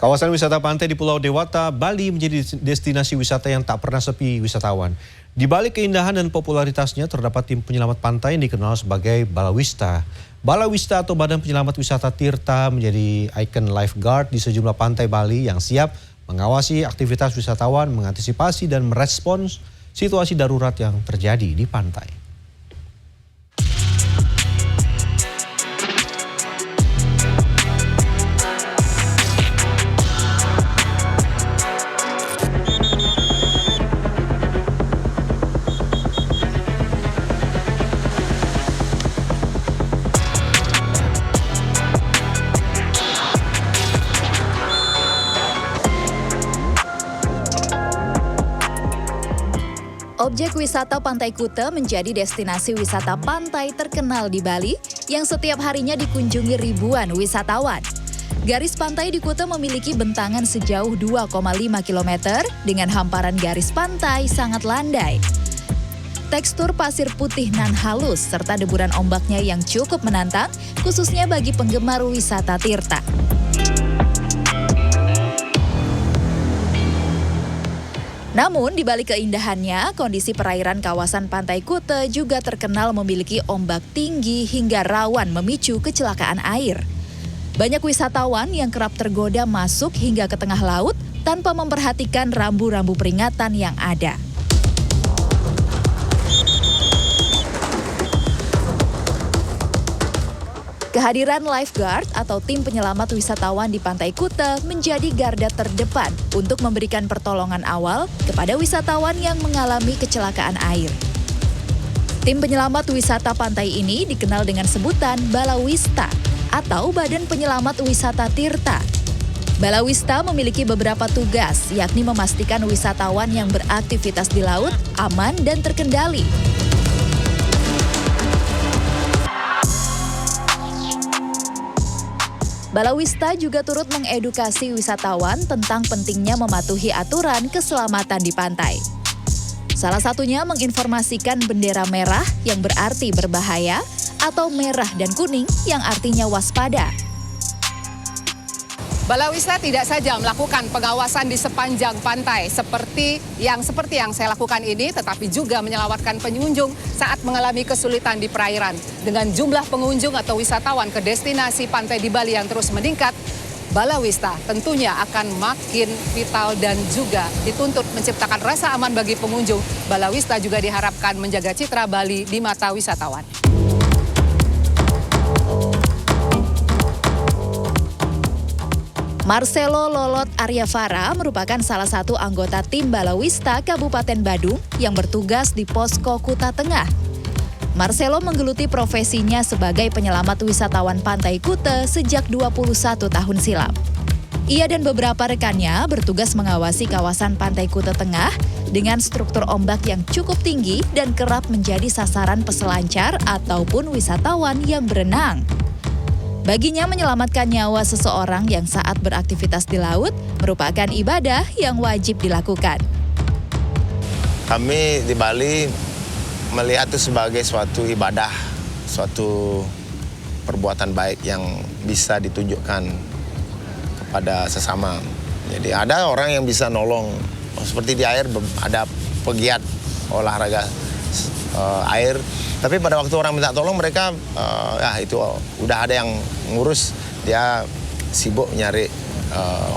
Kawasan wisata pantai di Pulau Dewata, Bali menjadi destinasi wisata yang tak pernah sepi wisatawan. Di balik keindahan dan popularitasnya terdapat tim penyelamat pantai yang dikenal sebagai Balawista. Balawista atau Badan Penyelamat Wisata Tirta menjadi ikon lifeguard di sejumlah pantai Bali yang siap mengawasi aktivitas wisatawan, mengantisipasi dan merespons situasi darurat yang terjadi di pantai. Objek wisata Pantai Kuta menjadi destinasi wisata pantai terkenal di Bali yang setiap harinya dikunjungi ribuan wisatawan. Garis pantai di Kuta memiliki bentangan sejauh 2,5 km dengan hamparan garis pantai sangat landai. Tekstur pasir putih nan halus serta deburan ombaknya yang cukup menantang, khususnya bagi penggemar wisata tirta. Namun, di balik keindahannya, kondisi perairan kawasan Pantai Kuta juga terkenal memiliki ombak tinggi hingga rawan memicu kecelakaan air. Banyak wisatawan yang kerap tergoda masuk hingga ke tengah laut tanpa memperhatikan rambu-rambu peringatan yang ada. Kehadiran lifeguard atau tim penyelamat wisatawan di Pantai Kuta menjadi garda terdepan untuk memberikan pertolongan awal kepada wisatawan yang mengalami kecelakaan air. Tim penyelamat wisata pantai ini dikenal dengan sebutan Balawista atau Badan Penyelamat Wisata Tirta. Balawista memiliki beberapa tugas, yakni memastikan wisatawan yang beraktivitas di laut aman dan terkendali. Balawista juga turut mengedukasi wisatawan tentang pentingnya mematuhi aturan keselamatan di pantai. Salah satunya menginformasikan bendera merah yang berarti berbahaya atau merah dan kuning yang artinya waspada. Balawista tidak saja melakukan pengawasan di sepanjang pantai seperti yang saya lakukan ini, tetapi juga menyelamatkan pengunjung saat mengalami kesulitan di perairan. Dengan jumlah pengunjung atau wisatawan ke destinasi pantai di Bali yang terus meningkat, Balawista tentunya akan makin vital dan juga dituntut menciptakan rasa aman bagi pengunjung. Balawista juga diharapkan menjaga citra Bali di mata wisatawan. Marcelo Lolot Aryavara merupakan salah satu anggota tim Balawista Kabupaten Badung yang bertugas di Posko Kuta Tengah. Marcelo menggeluti profesinya sebagai penyelamat wisatawan Pantai Kuta sejak 21 tahun silam. Ia dan beberapa rekannya bertugas mengawasi kawasan Pantai Kuta Tengah dengan struktur ombak yang cukup tinggi dan kerap menjadi sasaran peselancar ataupun wisatawan yang berenang. Baginya menyelamatkan nyawa seseorang yang saat beraktivitas di laut merupakan ibadah yang wajib dilakukan. Kami di Bali melihat itu sebagai suatu ibadah, suatu perbuatan baik yang bisa ditunjukkan kepada sesama. Jadi ada orang yang bisa nolong, seperti di air ada pegiat olahraga air. Tapi pada waktu orang minta tolong mereka, itu udah ada yang ngurus, dia sibuk nyari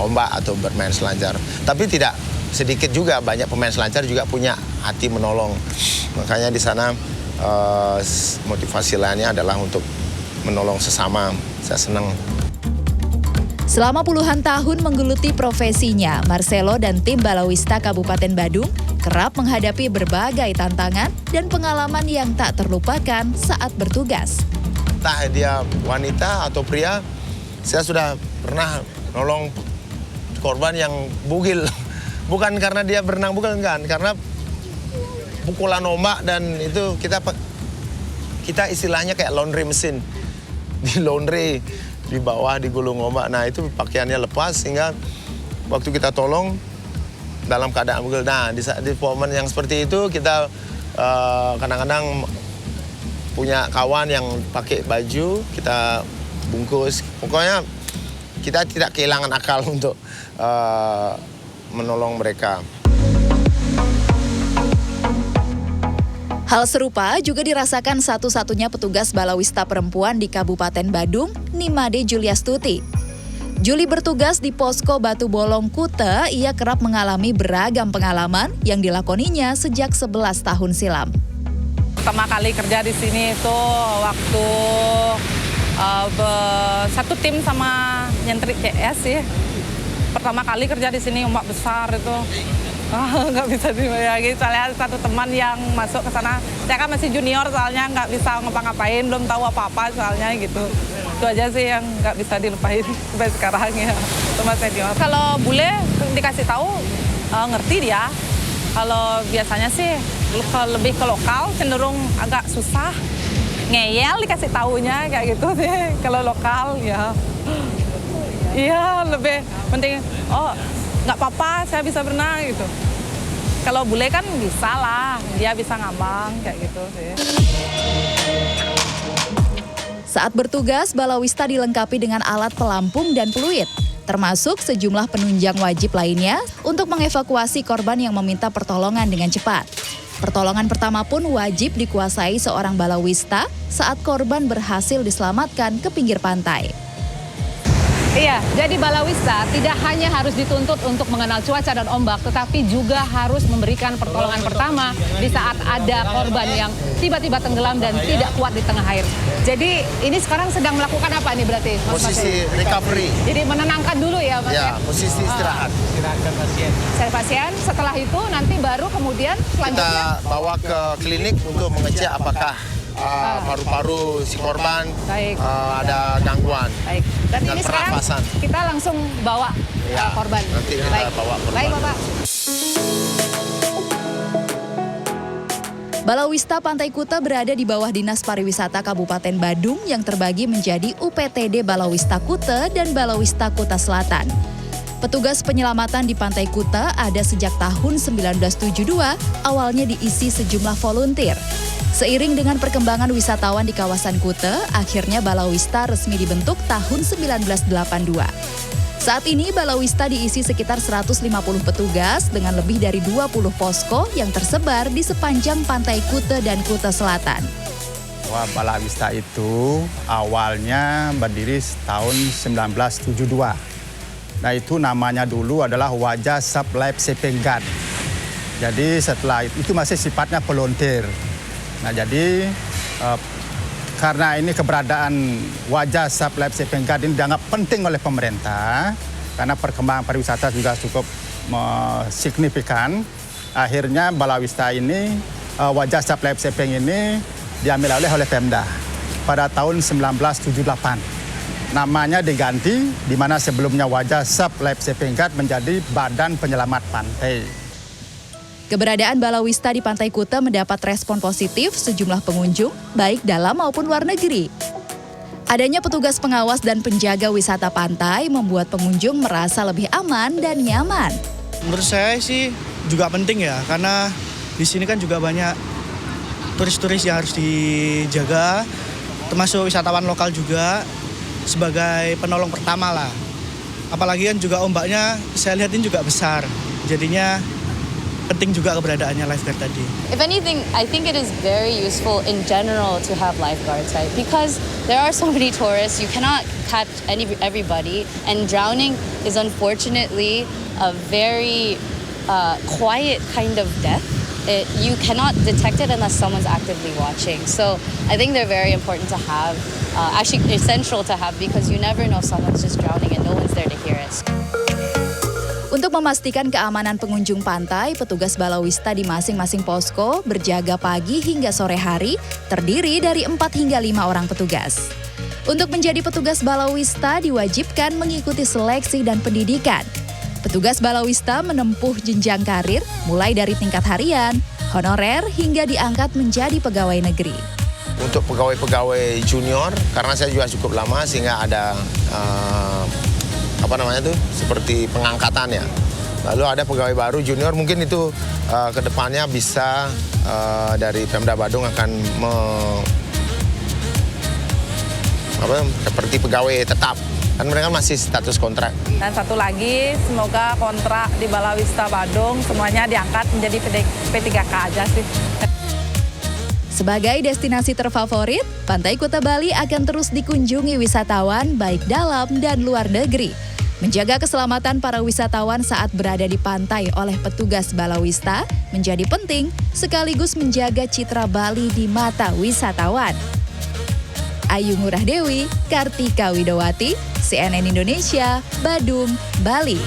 ombak atau bermain selancar. Tapi tidak sedikit juga, banyak pemain selancar juga punya hati menolong. Makanya di sana motivasi lainnya adalah untuk menolong sesama. Saya senang. Selama puluhan tahun menggeluti profesinya, Marcelo dan tim Balawista Kabupaten Badung kerap menghadapi berbagai tantangan dan pengalaman yang tak terlupakan saat bertugas. Entah dia wanita atau pria, saya sudah pernah nolong korban yang bugil. Bukan karena dia berenang, bukan kan, karena pukulan ombak dan itu kita istilahnya kayak laundry mesin. Di laundry, di bawah digulung ombak. Nah itu pakaiannya lepas sehingga waktu kita tolong dalam keadaan bugil. Nah di momen yang seperti itu kita kadang-kadang punya kawan yang pakai baju, kita bungkus. Pokoknya kita tidak kehilangan akal untuk menolong mereka. Hal serupa juga dirasakan satu-satunya petugas balawista perempuan di Kabupaten Badung, Nimade Juliastuti. Juli bertugas di Posko Batu Bolong Kuta, ia kerap mengalami beragam pengalaman yang dilakoninya sejak 11 tahun silam. Pertama kali kerja di sini itu waktu satu tim sama nyentrik CS sih. Pertama kali kerja di sini ombak besar itu. Nggak bisa dibayangin, soalnya satu teman yang masuk ke sana. Saya kan masih junior soalnya nggak bisa ngapa-ngapain, belum tahu apa-apa soalnya gitu. Itu aja sih yang nggak bisa dilupain sampai sekarang ya, sama senior. Kalau bule dikasih tahu ngerti dia. Kalau biasanya sih lebih ke lokal cenderung agak susah. Ngeyel dikasih taunya kayak gitu sih. Kalau lokal ya. Iya, lebih penting, oh nggak apa-apa, saya bisa berenang gitu. Kalau bule kan bisa lah, dia bisa ngambang kayak gitu sih. Saat bertugas, balawista dilengkapi dengan alat pelampung dan peluit, termasuk sejumlah penunjang wajib lainnya untuk mengevakuasi korban yang meminta pertolongan dengan cepat. Pertolongan pertama pun wajib dikuasai seorang balawista saat korban berhasil diselamatkan ke pinggir pantai. Iya, jadi balawista tidak hanya harus dituntut untuk mengenal cuaca dan ombak, tetapi juga harus memberikan pertolongan pertama di saat ada korban yang tiba-tiba tenggelam dan tidak kuat di tengah air. Jadi ini sekarang sedang melakukan apa nih berarti, Mas? Posisi recovery. Jadi menenangkan dulu ya, Mas? Ya, posisi istirahat. Istirahatkan pasien. Pasien, setelah itu nanti baru kemudian selanjutnya Kita bawa ke klinik untuk mengecek apakah paru-paru si korban ada gangguan. Baik. Dan ini sekarang pernapasan. kita langsung bawa korban. Nanti kita bawa korban. Baik, Bapak. Balawista Pantai Kuta berada di bawah Dinas Pariwisata Kabupaten Badung yang terbagi menjadi UPTD Balawista Kuta dan Balawista Kuta Selatan. Petugas penyelamatan di Pantai Kuta ada sejak tahun 1972, awalnya diisi sejumlah volunteer. Seiring dengan perkembangan wisatawan di kawasan Kuta, akhirnya Balawista resmi dibentuk tahun 1982. Saat ini Balawista diisi sekitar 150 petugas dengan lebih dari 20 posko yang tersebar di sepanjang Pantai Kuta dan Kuta Selatan. Wah, Balawista itu awalnya berdiri tahun 1972. Nah, itu namanya dulu adalah Wajah Sub Life Saving Guard. Jadi setelah itu masih sifatnya volunteer. Nah, jadi karena ini keberadaan Wajah Sub Life Saving Guard ini dianggap penting oleh pemerintah, karena perkembangan pariwisata juga cukup signifikan. Akhirnya Balawista ini, Wajah Sub Life Saving ini diambil oleh Pemda pada tahun 1978. Namanya diganti, di mana sebelumnya Wajah Sub Life Saving Guard menjadi Badan Penyelamat Pantai. Keberadaan Balawista di Pantai Kuta mendapat respon positif sejumlah pengunjung, baik dalam maupun luar negeri. Adanya petugas pengawas dan penjaga wisata pantai membuat pengunjung merasa lebih aman dan nyaman. Menurut saya sih juga penting ya, karena di sini kan juga banyak turis-turis yang harus dijaga, termasuk wisatawan lokal juga sebagai penolong pertama lah. Apalagi kan juga ombaknya saya lihat ini juga besar, jadinya penting juga keberadaannya lifeguard tadi. If anything, I think it is very useful in general to have lifeguards, right? Because there are so many tourists, you cannot catch everybody, and drowning is unfortunately a very quiet kind of death. You cannot detect it unless someone's actively watching. So I think they're very important to have, actually essential to have, because you never know someone's just drowning and no one's there to hear it. Untuk memastikan keamanan pengunjung pantai, petugas Balawista di masing-masing posko berjaga pagi hingga sore hari, terdiri dari 4 hingga 5 orang petugas. Untuk menjadi petugas Balawista diwajibkan mengikuti seleksi dan pendidikan. Petugas Balawista menempuh jenjang karir mulai dari tingkat harian, honorer hingga diangkat menjadi pegawai negeri. Untuk pegawai-pegawai junior, karena saya juga cukup lama sehingga ada seperti pengangkatan ya. Lalu ada pegawai baru junior, mungkin itu ke depannya bisa dari Pemda Badung akan seperti pegawai tetap Kan mereka masih status kontrak. Dan satu lagi, semoga kontrak di Balawista Badung semuanya diangkat menjadi P3K aja sih. Sebagai destinasi terfavorit, Pantai Kuta Bali akan terus dikunjungi wisatawan baik dalam dan luar negeri. Menjaga keselamatan para wisatawan saat berada di pantai oleh petugas Balawista menjadi penting, sekaligus menjaga citra Bali di mata wisatawan. Ayu Ngurah Dewi, Kartika Widowati, CNN Indonesia, Badung, Bali.